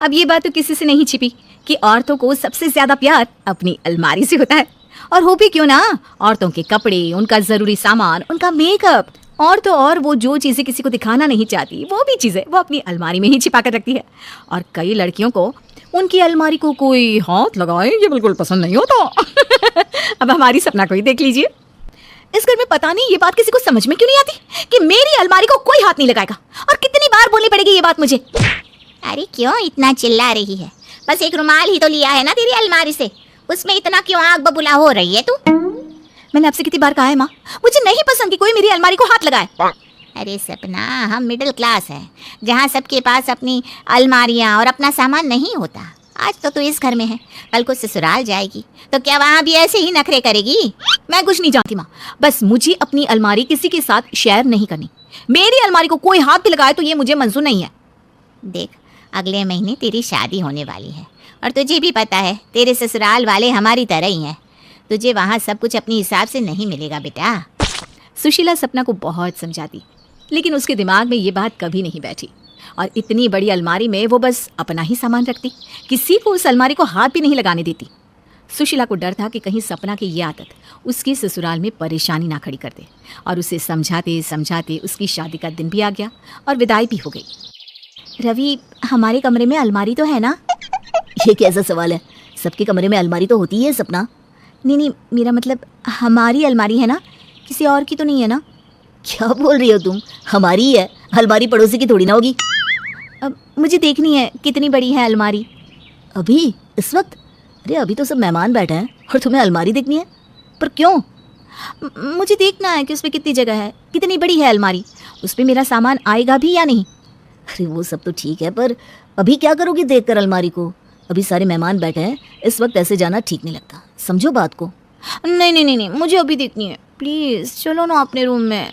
अब ये बात तो किसी से नहीं छिपी कि औरतों को सबसे ज्यादा प्यार अपनी अलमारी से होता है। और हो भी क्यों ना, औरतों के कपड़े, उनका जरूरी सामान, उनका मेकअप और तो और वो जो चीजें किसी को दिखाना नहीं चाहती वो भी चीजें वो अपनी अलमारी में ही छिपा कर रखती है। और कई लड़कियों को उनकी अलमारी को कोई हाथ लगाए ये बिल्कुल पसंद नहीं होता। अब हमारी सपना को ही देख लीजिए। इस घर में पता नहीं ये बात किसी को समझ में क्यों नहीं आती कि मेरी अलमारी को कोई हाथ नहीं लगाएगा। और कितनी बार बोलनी पड़ेगी ये बात मुझे। अरे क्यों इतना चिल्ला रही है? बस एक रुमाल ही तो लिया है ना तेरी अलमारी से, उसमें इतना क्यों आग बबूला हो रही है तू? मैंने आपसे कितनी बार कहा है माँ, मुझे नहीं पसंद कि कोई मेरी अलमारी को हाथ लगाए। अरे सपना, हम मिडिल क्लास है जहाँ सबके पास अपनी अलमारियाँ और अपना सामान नहीं होता। आज तो तू इस घर में है, कल को ससुराल जाएगी तो क्या वहाँ भी ऐसे ही नखरे करेगी? मैं कुछ नहीं जानती माँ, बस मुझे अपनी अलमारी किसी के साथ शेयर नहीं करनी। मेरी अलमारी को कोई हाथ भी लगाए तो ये मुझे मंजूर नहीं है। देख, अगले महीने तेरी शादी होने वाली है और तुझे भी पता है तेरे ससुराल वाले हमारी तरह ही हैं। तुझे वहाँ सब कुछ अपने हिसाब से नहीं मिलेगा बेटा। सुशीला सपना को बहुत समझाती, लेकिन उसके दिमाग में ये बात कभी नहीं बैठी। और इतनी बड़ी अलमारी में वो बस अपना ही सामान रखती, किसी को उस अलमारी को हाथ भी नहीं लगाने देती। सुशीला को डर था कि कहीं सपना की ये आदत उसके ससुराल में परेशानी ना खड़ी कर दे। और उसे समझाते समझाते उसकी शादी का दिन भी आ गया और विदाई भी हो गई। रवि, हमारे कमरे में अलमारी तो है ना? ये कैसा सवाल है? सबके कमरे में अलमारी तो होती है सपना। नहीं, मेरा मतलब हमारी अलमारी है ना, किसी और की तो नहीं है ना? क्या बोल रही हो तुम? हमारी ही है, अलमारी पड़ोसी की थोड़ी ना होगी। अब मुझे देखनी है कितनी बड़ी है अलमारी। अभी इस वक्त? अरे अभी तो सब मेहमान बैठे हैं और तुम्हें अलमारी देखनी है? पर क्यों? मुझे देखना है कि उसमें कितनी जगह है, कितनी बड़ी है अलमारी, उसमें मेरा सामान आएगा भी या नहीं। अरे वो सब तो ठीक है, पर अभी क्या करोगी देखकर अलमारी को? अभी सारे मेहमान बैठे हैं, इस वक्त ऐसे जाना ठीक नहीं लगता, समझो बात को। नहीं, मुझे अभी देखनी है, प्लीज चलो ना अपने रूम में।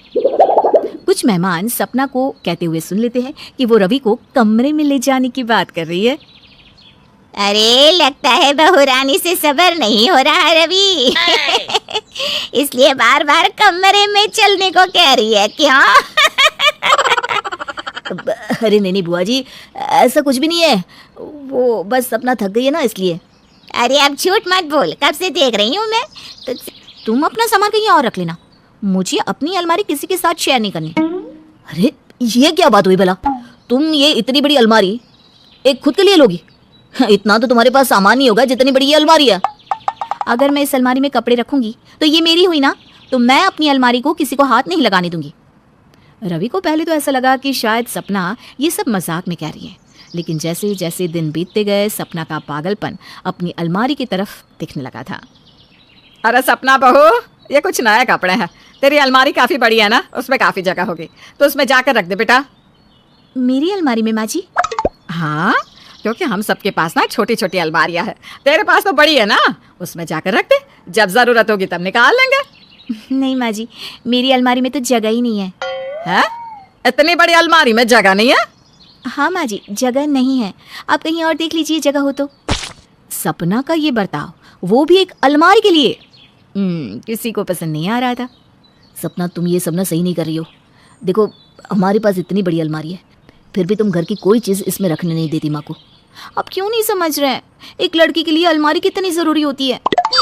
कुछ मेहमान सपना को कहते हुए सुन लेते हैं कि वो रवि को कमरे में ले जाने की बात कर रही है। अरे लगता है बहू रानी से सब्र नहीं हो रहा है रवि। इसलिए बार बार कमरे में चलने को कह रही है क्या? अरे नहीं बुआ जी, ऐसा कुछ भी नहीं है, वो बस सपना थक गई है ना इसलिए। अरे अब झूठ मत बोल, कब से देख रही हूँ मैं। तुम अपना सामान कहीं और रख लेना, मुझे अपनी अलमारी किसी के साथ शेयर नहीं करनी। अरे ये क्या बात हुई भला? तुम ये इतनी बड़ी अलमारी एक खुद के लिए लोगी? इतना तो तुम्हारे पास सामान नहीं होगा जितनी बड़ी ये अलमारी है। अगर मैं इस अलमारी में कपड़े रखूंगी तो ये मेरी हुई ना, तो मैं अपनी अलमारी को किसी को हाथ नहीं लगाने दूंगी। रवि को पहले तो ऐसा लगा कि शायद सपना ये सब मजाक में कह रही है, लेकिन जैसे जैसे दिन बीतते गए सपना का पागलपन अपनी अलमारी की तरफ दिखने लगा था। अरे सपना बहू, ये कुछ नए कपड़े हैं, तेरी अलमारी काफ़ी बड़ी है ना, उसमें काफ़ी जगह होगी, तो उसमें जाकर रख दे बेटा। मेरी अलमारी में माँ जी? हाँ, क्योंकि हम सबके पास ना छोटी छोटी अलमारियाँ हैं, तेरे पास तो बड़ी है ना, उसमें जाकर रख दे, जब ज़रूरत होगी तब निकाल लेंगे। नहीं माँ जी, मेरी अलमारी में तो जगह ही नहीं है। है? इतनी बड़ी अलमारी में जगह नहीं है? हाँ माँ जी, जगह नहीं है, आप कहीं और देख लीजिए जगह हो तो। सपना का ये बर्ताव, वो भी एक अलमारी के लिए, किसी को पसंद नहीं आ रहा था। सपना तुम ये सब ना सही नहीं कर रही हो। देखो हमारे पास इतनी बड़ी अलमारी है, फिर भी तुम घर की कोई चीज़ इसमें रखने नहीं देती माँ को। आप क्यों नहीं समझ रहे हैं, एक लड़की के लिए अलमारी कितनी ज़रूरी होती है।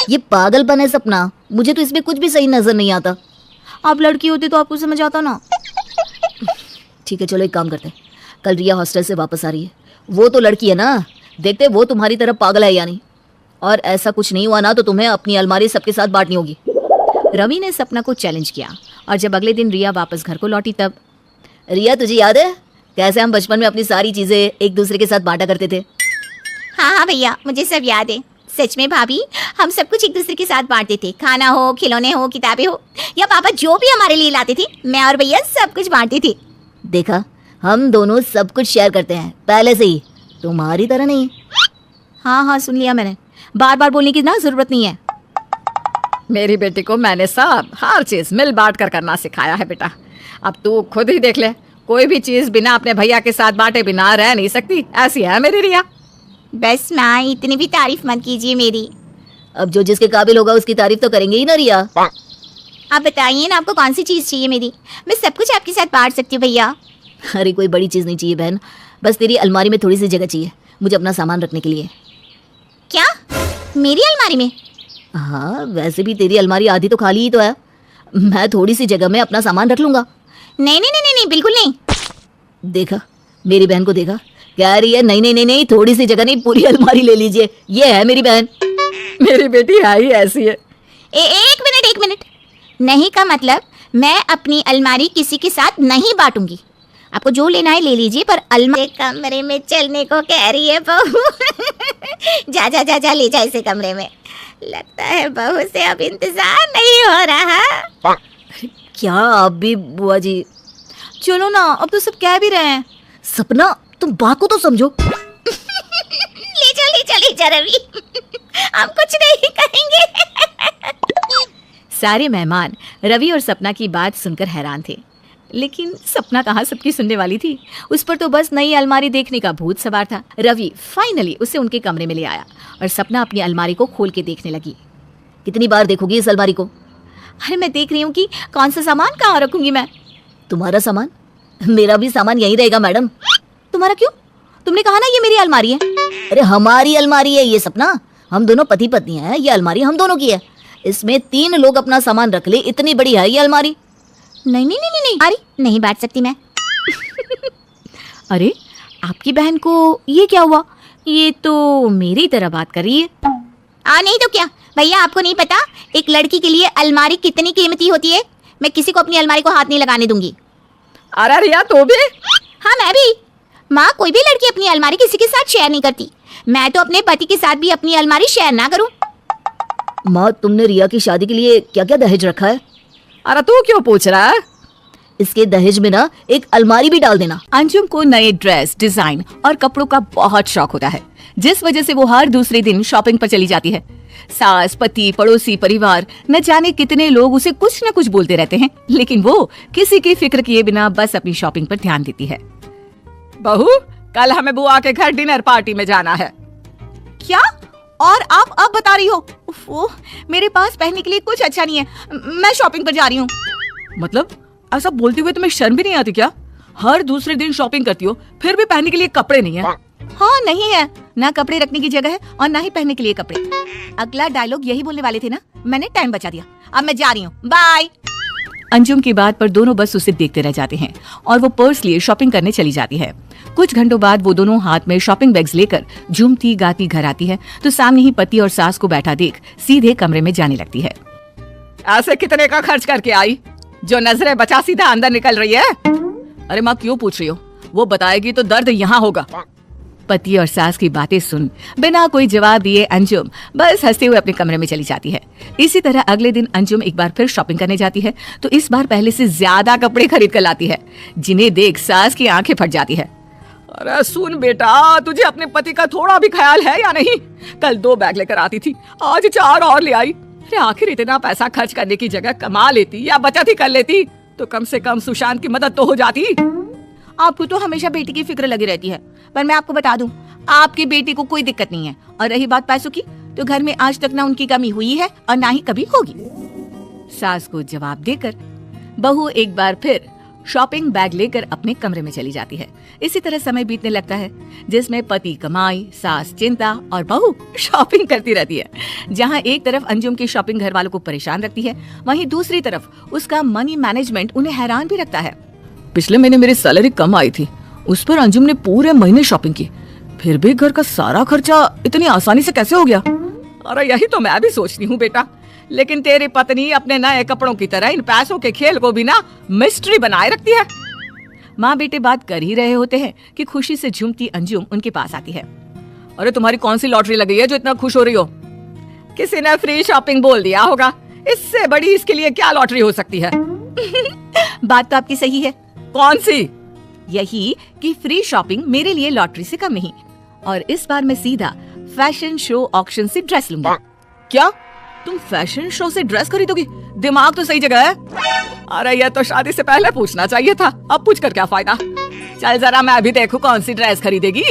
ये पागलपन है सपना, मुझे तो इसमें कुछ भी सही नज़र नहीं आता। आप लड़की होती तो आपको समझ आता ना। ठीक है चलो एक काम करते हैं, कल रिया हॉस्टल से वापस आ रही है, वो तो लड़की है ना, देखते वो तुम्हारी तरह पागल है या नहीं। और ऐसा कुछ नहीं हुआ ना तो तुम्हें अपनी अलमारी सबके साथ बांटनी होगी। रवि ने सपना को चैलेंज किया और जब अगले दिन रिया वापस घर को लौटी तब, रिया तुझे याद है कैसे हम बचपन में अपनी सारी चीज़ें एक दूसरे के साथ बांटा करते थे? हाँ भैया, मुझे सब याद है। सच में भाभी, हम सब कुछ एक दूसरे के साथ बांटते थे, खाना हो, खिलौने हो, किताबें हो, या पापा जो भी हमारे लिए लाते थे, मैं और भैया सब कुछ बांटते थे। देखा, हम दोनों सब कुछ शेयर करते हैं पहले से ही, तुम्हारी तरह नहीं। हाँ सुन लिया मैंने, बार बार बोलने की ना जरूरत नहीं है। मेरी बेटी को मैंने सब हर चीज़ मिल बांट कर करना सिखाया है बेटा। अब तू खुद ही देख ले, कोई भी चीज़ बिना अपने भैया के साथ बांटे बिना रह नहीं सकती, ऐसी है मेरी रिया। बस माँ, इतनी भी तारीफ मत कीजिए मेरी। अब जो जिसके काबिल होगा उसकी तारीफ तो करेंगे ही ना रिया। आप बताइए ना, आपको कौन सी चीज़ चाहिए मेरी, मैं सब कुछ आपके साथ बांट सकती हूँ भैया। अरे कोई बड़ी चीज़ नहीं चाहिए बहन, बस तेरी अलमारी में थोड़ी सी जगह चाहिए, मुझे अपना सामान रखने के लिए। क्या? मेरी अलमारी में? हाँ, वैसे भी तेरी अलमारी आधी तो खाली ही तो है। मैं थोड़ी सी जगह में अपना सामान रख लूंगा। नहीं नहीं नहीं नहीं नहीं, बिल्कुल नहीं। देखा, मेरी बहन को देखा, कह रही है नहीं नहीं नहीं नहीं, थोड़ी सी जगह नहीं, पूरी अलमारी ले लीजिए। ये है मेरी बहन। मेरी बेटी है ही ऐसी है। एक मिनट। नहीं का मतलब मैं अपनी अलमारी किसी के साथ नहीं बांटूंगी। आपको जो लेना है ले लीजिए, पर अलमारी कमरे में चलने को कह रही है बहू। जा जा जा जा, ले जा इसे कमरे में। लगता है बहू से अब इंतजार नहीं हो रहा। क्या आप भी बुआ जी? चलो ना, अब तो सब कह भी रहे हैं। सपना, तुम बात को तो समझो। ले जा रवि। हम कुछ नहीं कहेंगे। सारे मेहमान रवि और सपना की बात सुनकर हैरान थे, लेकिन सपना कहाँ सबकी सुनने वाली थी। उस पर तो बस नई अलमारी देखने का भूत सवार था। रवि फाइनली उसे उनके कमरे में ले आया और सपना अपनी अलमारी को खोल के देखने लगी। कितनी बार देखोगी इस अलमारी को? अरे मैं देख रही हूँ कि कौन सा सामान कहाँ रखूंगी मैं। तुम्हारा सामान? मेरा भी सामान यहीं रहेगा मैडम। तुम्हारा क्यों? तुमने कहा ना ये मेरी अलमारी है। अरे हमारी अलमारी है ये सपना, हम दोनों पति पत्नी हैं, ये अलमारी हम दोनों की है। इसमें 3 लोग अपना सामान रख ले, इतनी बड़ी है ये अलमारी। नहीं नहीं नहीं नहीं नहीं, अरे नहीं बांट सकती मैं। अरे आपकी बहन को ये क्या हुआ? ये तो मेरी तरह बात कर रही है। नहीं तो क्या भैया, आपको नहीं पता एक लड़की के लिए अलमारी कितनी कीमती होती है? मैं किसी को अपनी अलमारी को हाथ नहीं लगाने दूंगी। अरे रिया, तो भी? हाँ मैं भी। माँ, कोई भी लड़की अपनी अलमारी किसी के साथ शेयर नहीं करती। मैं तो अपने पति के साथ भी अपनी अलमारी शेयर ना करूं। माँ, तुमने रिया की शादी के लिए क्या क्या दहेज रखा है? अरे तू क्यों पूछ रहा है? इसके दहेज में ना एक अलमारी भी डाल देना। अंजुम को नए ड्रेस, डिजाइन और कपड़ों का बहुत शौक होता है, जिस वजह से वो हर दूसरे दिन शॉपिंग पर चली जाती है। सास, पति, पड़ोसी, परिवार, न जाने कितने लोग उसे कुछ न कुछ बोलते रहते हैं, लेकिन वो किसी की फिक्र किए बिना बस अपनी शॉपिंग पर ध्यान देती है। बहू, कल हमें बुआ के घर डिनर पार्टी में जाना है। क्या? और आप अब बता रही हो? उफ़, मेरे पास पहनने के लिए कुछ अच्छा नहीं है, मैं शॉपिंग पर जा रही हूँ। मतलब ऐसा बोलते हुए तुम्हें शर्म भी नहीं आती क्या? हर दूसरे दिन शॉपिंग करती हो, फिर भी पहनने के लिए कपड़े नहीं है। हाँ नहीं है, ना कपड़े रखने की जगह है और ना ही पहनने के लिए कपड़े। अगला डायलॉग यही बोलने वाले थे ना, मैंने टाइम बचा दिया। अब मैं जा रही हूँ, बाय। अंजुम की बात पर दोनों बस उसे देखते रह जाते हैं और वो पर्स लिए शॉपिंग करने चली जाती है। कुछ घंटों बाद वो दोनों हाथ में शॉपिंग बैग्स लेकर झूमती गाती घर आती है तो सामने ही पति और सास को बैठा देख सीधे कमरे में जाने लगती है। ऐसे कितने का खर्च करके आई जो नजरें बचा सीधा अंदर निकल रही है? अरे माँ, क्यों पूछ रही हो? वो बताएगी तो दर्द यहाँ होगा। पति और सास की बातें सुन बिना कोई जवाब दिए अंजुम बस हंसते हुए अपने कमरे में चली जाती है। इसी तरह अगले दिन अंजुम एक बार फिर शॉपिंग करने जाती है तो इस बार पहले से ज्यादा कपड़े खरीद कर लाती है, जिन्हें देख सास की आंखें फट जाती है। अरे सुन बेटा, तुझे अपने पति का थोड़ा भी ख्याल है या नहीं? कल 2 बैग लेकर आती थी, आज 4 और ले आई। अरे आखिर इतना पैसा खर्च करने की जगह कमा लेती या बचत ही कर लेती तो कम से कम सुशांत की मदद तो हो जाती। आपको तो हमेशा बेटी की फिक्र लगी रहती है, पर मैं आपको बता दूं, आपकी बेटी को कोई दिक्कत नहीं है। और रही बात पैसों की, तो घर में आज तक ना उनकी कमी हुई है और ना ही कभी होगी। सास को जवाब देकर बहू एक बार फिर शॉपिंग बैग लेकर अपने कमरे में चली जाती है। इसी तरह समय बीतने लगता है, जिसमें पति कमाई, सास चिंता और बहू शॉपिंग करती रहती है। जहां एक तरफ अंजुम की शॉपिंग घर वालों को परेशान रखती है, वहीं दूसरी तरफ उसका मनी मैनेजमेंट उन्हें हैरान भी रखता है। पिछले महीने मेरी सैलरी कम आई थी, उस पर अंजुम ने पूरे महीने शॉपिंग की, फिर भी घर का सारा खर्चा इतनी आसानी से कैसे हो गया? अरे यही तो मैं भी सोचती हूँ बेटा, लेकिन तेरी पत्नी अपने नए कपड़ों की तरह इन पैसों के खेल को भी ना मिस्ट्री बनाए रखती है। माँ बेटे बात कर ही रहे होते हैं कि खुशी से झूमती अंजुम उनके पास आती है। अरे तुम्हारी कौन सी लॉटरी लगी है जो इतना खुश हो रही हो? किसी ने फ्री शॉपिंग बोल दिया होगा, इससे बड़ी इसके लिए क्या लॉटरी हो सकती है? बात तो आपकी सही है। कौन सी? यही कि फ्री शॉपिंग मेरे लिए लॉटरी से कम नहीं, और इस बार मैं सीधा फैशन शो ऑक्शन से ड्रेस लूंगी। क्या तुम फैशन शो से ड्रेस खरीदोगी? दिमाग तो सही जगह है। अरे ये तो शादी से पहले पूछना चाहिए था, अब पूछकर क्या फायदा। चल जरा मैं अभी देखूं कौन सी ड्रेस खरीदेगी।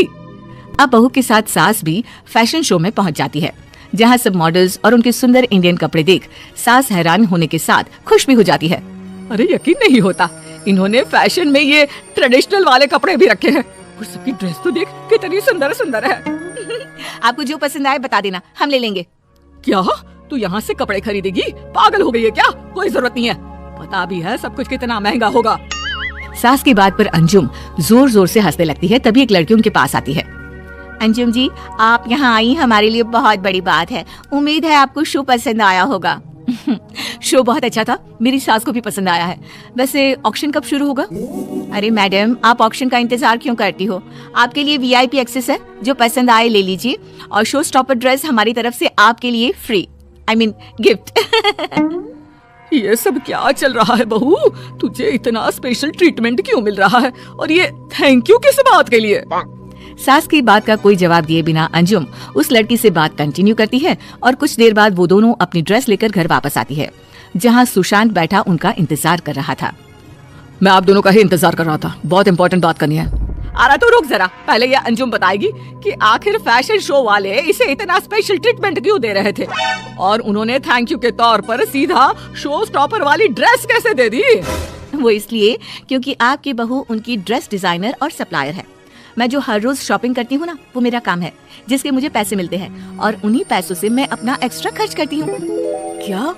अब बहू के साथ सास भी फैशन शो में पहुंच जाती है, जहां सब मॉडल्स और उनके सुंदर इंडियन कपड़े देख सास हैरान होने के साथ खुश भी हो जाती है। अरे यकीन नहीं होता, इन्होंने फैशन में ये ट्रेडिशनल वाले कपड़े भी रखे हैं। वो सबकी ड्रेस तो देख, कितनी सुंदर सुंदर है। आपको जो पसंद आए बता देना, हम ले लेंगे। क्या तू यहाँ से कपड़े खरीदेगी? पागल हो गई है क्या? कोई जरूरत नहीं है, पता भी है सब कुछ कितना महंगा होगा। सास की बात पर अंजुम जोर जोर से हंसने लगती है। तभी एक लड़की उनके पास आती है। अंजुम जी, आप यहाँ आई हमारे लिए बहुत बड़ी बात है। उम्मीद है आपको शो पसंद आया होगा। शो बहुत अच्छा था, मेरी सास को भी पसंद आया है। वैसे ऑक्शन कब शुरू होगा? अरे मैडम, आप ऑक्शन का इंतजार क्यों करती हो? आपके लिए वीआईपी एक्सेस है, जो पसंद आए ले लीजिए। और शो स्टॉपर ड्रेस हमारी तरफ से आपके लिए फ्री, आई मीन गिफ्ट। ये सब क्या चल रहा है बहू? तुझे इतना स्पेशल ट्रीटमेंट क्यों मिल रहा है? और ये थैंक यू किस बात के लिए? सास की बात का कोई जवाब दिए बिना अंजुम उस लड़की से बात कंटिन्यू करती है और कुछ देर बाद वो दोनों अपनी ड्रेस लेकर घर वापस आती है, जहाँ सुशांत बैठा उनका इंतजार कर रहा था। मैं आप दोनों का ही इंतजार कर रहा था, बहुत इंपॉर्टेंट बात करनी है। अरे तो रुक जरा, पहले ये अंजुम बताएगी कि आखिर फैशन शो वाले इसे इतना स्पेशल ट्रीटमेंट क्यों दे रहे थे, और उन्होंने थैंक यू के तौर पर सीधा शो स्टॉपर वाली ड्रेस कैसे दे दी? वो इसलिए क्योंकि आपकी बहू उनकी ड्रेस डिजाइनर और सप्लायर है। मैं जो हर रोज शॉपिंग करती हूँ ना, वो मेरा काम है, जिसके मुझे पैसे मिलते हैं, और उन्हीं पैसों से मैं अपना एक्स्ट्रा खर्च करती हूँ। क्या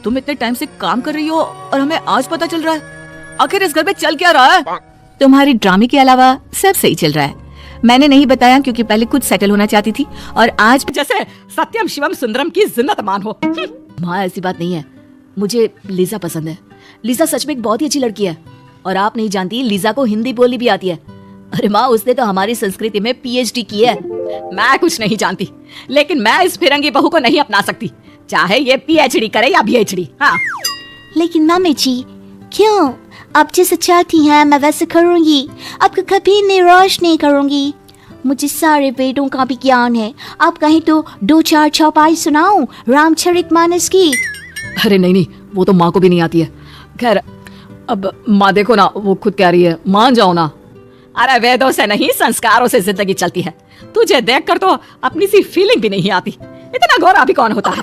तुम इतने टाइम से काम कर रही हो और हमें आज पता चल रहा है? आखिर इस घर में चल क्या रहा है? तुम्हारी ड्रामे के अलावा सब सही चल रहा है। मैंने नहीं बताया क्योंकि पहले खुद सेटल होना चाहती थी, और आज जैसे सत्यम शिवम सुंदरम की जिन्नत मान हो। माँ, ऐसी बात नहीं है, मुझे लीजा पसंद है। लीजा सच में एक बहुत ही अच्छी लड़की है, और आप नहीं जानती, लीजा को हिंदी बोली भी आती है। अरे माँ, उसने तो हमारी संस्कृति में पीएचडी की है। मैं कुछ नहीं जानती, लेकिन मैं इस फिरंगी बहू को नहीं अपना सकती, चाहे ये पीएचडी करे या बीएचडी। हाँ, लेकिन मम्मी जी, क्यों? आप जैसे चाहती हैं मैं वैसे करूँगी, आपको कभी निराश नहीं करूँगी। मुझे सारे वेदों का भी ज्ञान है। आप कहें तो 2-4 चौपाई सुनाऊं रामचरितमानस की। अरे नहीं नहीं, वो तो माँ को भी नहीं आती है। खैर, अब माँ देखो ना, वो खुद कह रही है, मान जाओ ना। अरे वेदों से नहीं, संस्कारों से जिंदगी चलती है। तुझे देखकर तो अपनी सी फीलिंग भी नहीं आती। इतना गोरा भी कौन होता है?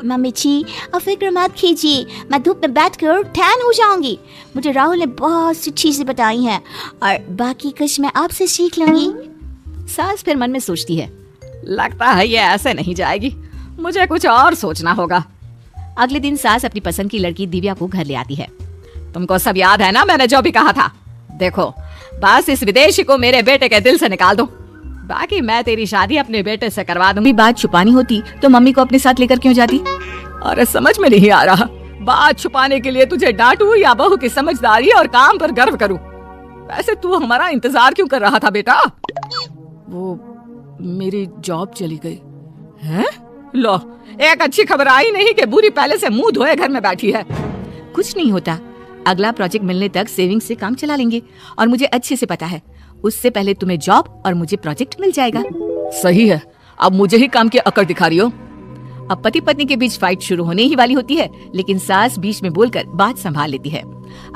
मम्मी जी, आप फिक्र मत कीजिए, मैं धूप में बैठकर टैन हो जाऊंगी। मुझे राहुल ने बहुत सी चीजें बताई हैं, और बाकी कुछ मैं आपसे सीख लूंगी। सास फिर मन में सोचती है, लगता है ये ऐसे नहीं जाएगी, मुझे कुछ और सोचना होगा। अगले दिन सास अपनी पसंद की लड़की दिव्या को घर ले आती है। तुमको सब याद है ना, मैंने जो भी कहा था? देखो, बस इस विदेशी को मेरे बेटे के दिल से निकाल दो, बाकी मैं तेरी शादी अपने बेटे से करवा दूंगी। बात छुपानी होती तो मम्मी को अपने साथ लेकर क्यों जाती? अरे समझ में नहीं आ रहा, बात छुपाने के लिए तुझे डांटूं या बहू की समझदारी और काम पर गर्व करूं? वैसे तू हमारा इंतजार क्यों कर रहा था बेटा? वो मेरी जॉब चली गई। हैं? लो, एक अच्छी खबर आई नहीं कि बुरी पहले से मुंह धोए घर में बैठी है। कुछ नहीं होता, अगला प्रोजेक्ट मिलने तक सेविंग से काम चला लेंगे, और मुझे अच्छे से पता है उससे पहले तुम्हें जॉब और मुझे प्रोजेक्ट मिल जाएगा। सही है, अब मुझे ही काम की अकड़ दिखा रही हो। अब पति पत्नी के बीच फाइट शुरू होने ही वाली होती है, लेकिन सास बीच में बोलकर बात संभाल लेती है।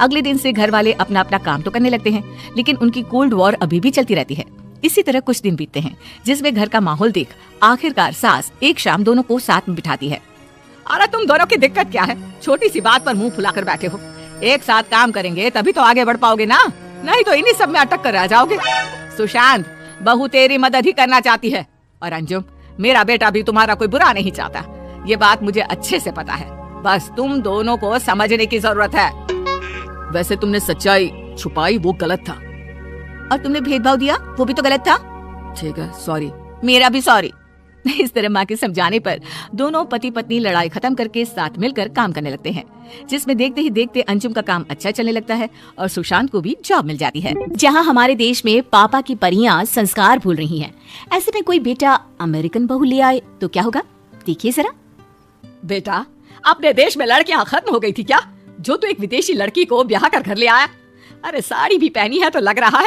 अगले दिन से घर वाले अपना अपना काम तो करने लगते हैं, लेकिन उनकी कोल्ड वॉर अभी भी चलती रहती है। इसी तरह कुछ दिन बीतते हैं, जिसमें घर का माहौल देख आखिरकार सास एक शाम दोनों को साथ में बिठाती है। अरे तुम दोनों की दिक्कत क्या है? छोटी सी बात पर मुंह फुलाकर बैठे हो। एक साथ काम करेंगे तभी तो आगे बढ़ पाओगे ना, नहीं तो इन्हीं सब में अटक कर रह जाओगे। सुशांत, बहू तेरी मदद ही करना चाहती है, और अंजुम, मेरा बेटा भी तुम्हारा कोई बुरा नहीं चाहता। ये बात मुझे अच्छे से पता है, बस तुम दोनों को समझने की जरूरत है। वैसे तुमने सच्चाई छुपाई, वो गलत था, और तुमने भेदभाव दिया, वो भी तो गलत था। ठीक है, सॉरी। मेरा भी सॉरी। इस तरह माँ के समझाने पर दोनों पति पत्नी लड़ाई खत्म करके साथ मिलकर काम करने लगते हैं, जिसमें देखते ही देखते अंजुम का काम अच्छा चलने लगता है और सुशांत को भी जॉब मिल जाती है। जहाँ हमारे देश में पापा की परियां संस्कार भूल रही हैं, ऐसे में कोई बेटा अमेरिकन बहू ले आए तो क्या होगा? देखिए जरा। बेटा, अपने देश में लड़कियां खत्म हो गई थी क्या, जो तू एक विदेशी लड़की को ब्याह कर घर ले आया? अरे साड़ी भी पहनी है तो लग रहा है